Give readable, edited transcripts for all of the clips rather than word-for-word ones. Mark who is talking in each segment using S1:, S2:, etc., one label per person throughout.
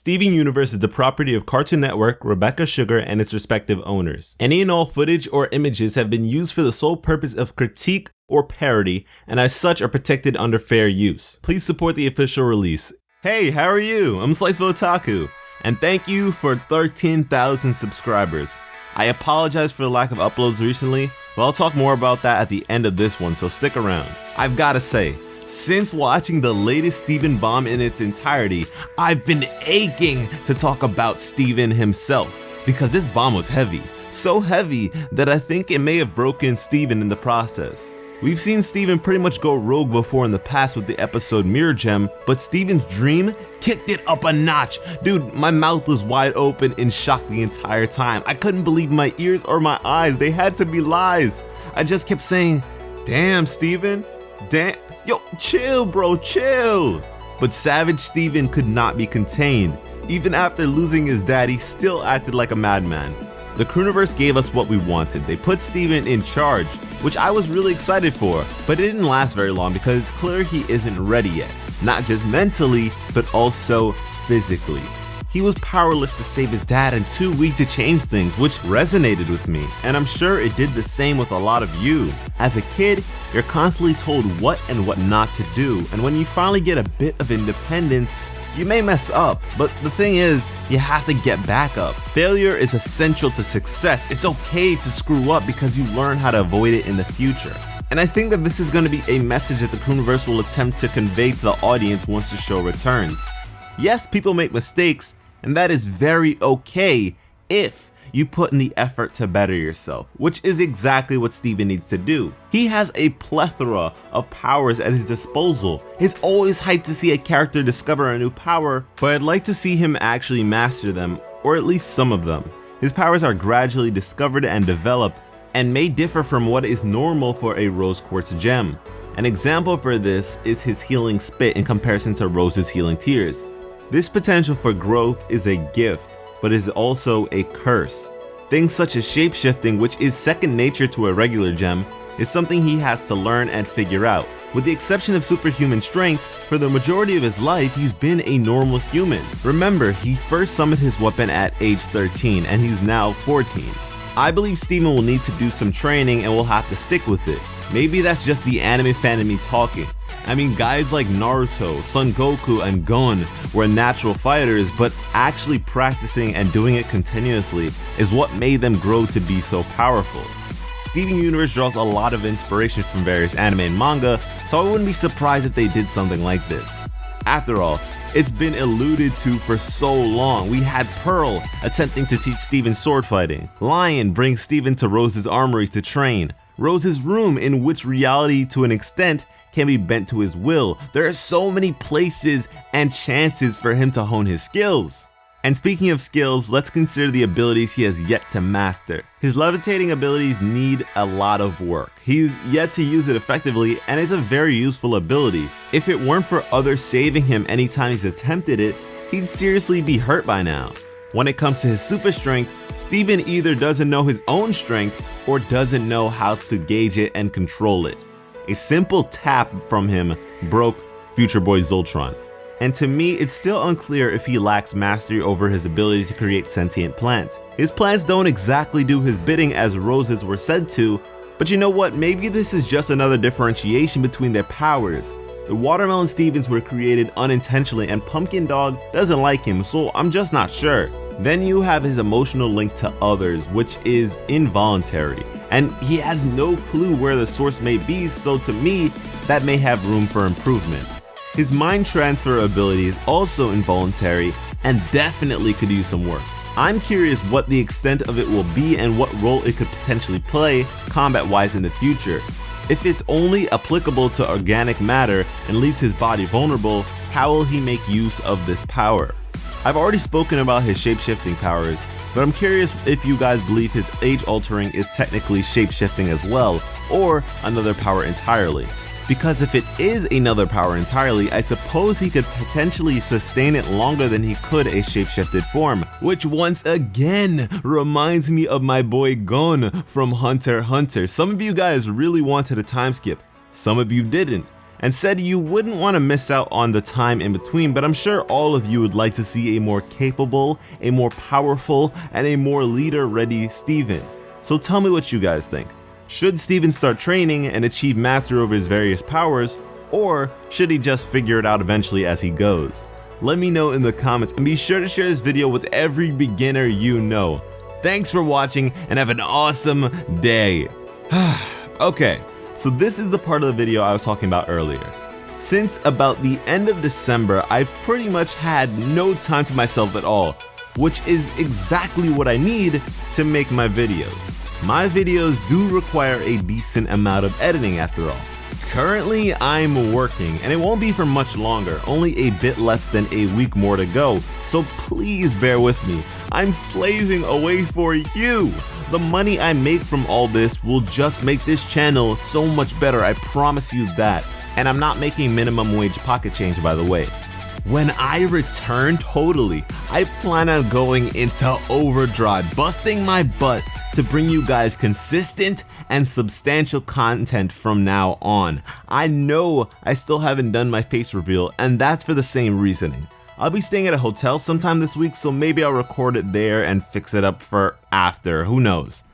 S1: Steven Universe is the property of Cartoon Network, Rebecca Sugar, and its respective owners. Any and all footage or images have been used for the sole purpose of critique or parody, and as such are protected under fair use. Please support the official release. Hey, how are you? I'm SliceofOtaku, and thank you for 13,000 subscribers. I apologize for the lack of uploads recently, but I'll talk more about that at the end of this one, so stick around. I've gotta say, since watching the latest Steven bomb in its entirety, I've been aching to talk about Steven himself, because this bomb was heavy. So heavy that I think it may have broken Steven in the process. We've seen Steven pretty much go rogue before in the past with the episode Mirror Gem, but Steven's dream kicked it up a notch. Dude, my mouth was wide open in shock the entire time. I couldn't believe my ears or my eyes. They had to be lies. I just kept saying, damn, Steven, damn. Yo, chill, bro, chill. But Savage Steven could not be contained. Even after losing his dad, he still acted like a madman. The Crewniverse gave us what we wanted. They put Steven in charge, which I was really excited for, but it didn't last very long because it's clear he isn't ready yet. Not just mentally, but also physically. He was powerless to save his dad and too weak to change things, which resonated with me, and I'm sure it did the same with a lot of you. As a kid, you're constantly told what and what not to do, and when you finally get a bit of independence, you may mess up, but the thing is, you have to get back up. Failure is essential to success. It's okay to screw up because you learn how to avoid it in the future. And I think that this is going to be a message that the Crewniverse will attempt to convey to the audience once the show returns. Yes, people make mistakes, and that is very okay if you put in the effort to better yourself, which is exactly what Steven needs to do. He has a plethora of powers at his disposal. It's always hyped to see a character discover a new power, but I'd like to see him actually master them, or at least some of them. His powers are gradually discovered and developed, and may differ from what is normal for a rose quartz gem. An example for this is his healing spit in comparison to Rose's healing tears. This potential for growth is a gift, but is also a curse. Things such as shapeshifting, which is second nature to a regular gem, is something he has to learn and figure out. With the exception of superhuman strength, for the majority of his life he's been a normal human. Remember, he first summoned his weapon at age 13 and he's now 14. I believe Steven will need to do some training and will have to stick with it. Maybe that's just the anime fan in me talking. I mean, guys like Naruto, Son Goku, and Gon were natural fighters, but actually practicing and doing it continuously is what made them grow to be so powerful. Steven Universe draws a lot of inspiration from various anime and manga, so I wouldn't be surprised if they did something like this. After all, it's been alluded to for so long. We had Pearl attempting to teach Steven sword fighting. Lion brings Steven to Rose's armory to train. Rose's room, in which reality to an extent can be bent to his will. There are so many places and chances for him to hone his skills. And speaking of skills, let's consider the abilities he has yet to master. His levitating abilities need a lot of work. He's yet to use it effectively, and it's a very useful ability. If it weren't for others saving him anytime he's attempted it, he'd seriously be hurt by now. When it comes to his super strength, Steven either doesn't know his own strength or doesn't know how to gauge it and control it. A simple tap from him broke Future Boy Zoltron. And to me, it's still unclear if he lacks mastery over his ability to create sentient plants. His plants don't exactly do his bidding as roses were said to, but you know what, maybe this is just another differentiation between their powers. The Watermelon Stevens were created unintentionally and Pumpkin Dog doesn't like him, so I'm just not sure. Then you have his emotional link to others, which is involuntary, and he has no clue where the source may be, so to me, that may have room for improvement. His mind transfer ability is also involuntary and definitely could use some work. I'm curious what the extent of it will be and what role it could potentially play combat-wise in the future. If it's only applicable to organic matter and leaves his body vulnerable, how will he make use of this power? I've already spoken about his shape-shifting powers, but I'm curious if you guys believe his age-altering is technically shape-shifting as well, or another power entirely. Because if it is another power entirely, I suppose he could potentially sustain it longer than he could a shape-shifted form, which once again reminds me of my boy Gon from Hunter x Hunter. Some of you guys really wanted a time skip, some of you didn't. and said you wouldn't want to miss out on the time in between, but I'm sure all of you would like to see a more capable, a more powerful, and a more leader-ready Steven. So tell me what you guys think. Should Steven start training and achieve mastery over his various powers, or should he just figure it out eventually as he goes? Let me know in the comments, and be sure to share this video with every beginner you know. Thanks for watching and have an awesome day. Okay, so this is the part of the video I was talking about earlier. Since about the end of December, I've pretty much had no time to myself at all, which is exactly what I need to make my videos. My videos do require a decent amount of editing after all. Currently, I'm working, and it won't be for much longer, only a bit less than a week more to go, so please bear with me. I'm slaving away for you. The money I make from all this will just make this channel so much better, I promise you that. And I'm not making minimum wage pocket change, by the way. When I return totally, I plan on going into overdrive, busting my butt to bring you guys consistent and substantial content from now on. I know I still haven't done my face reveal, and that's for the same reasoning. I'll be staying at a hotel sometime this week, so maybe I'll record it there and fix it up for after, who knows.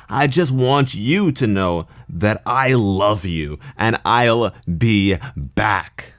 S1: I just want you to know that I love you, and I'll be back.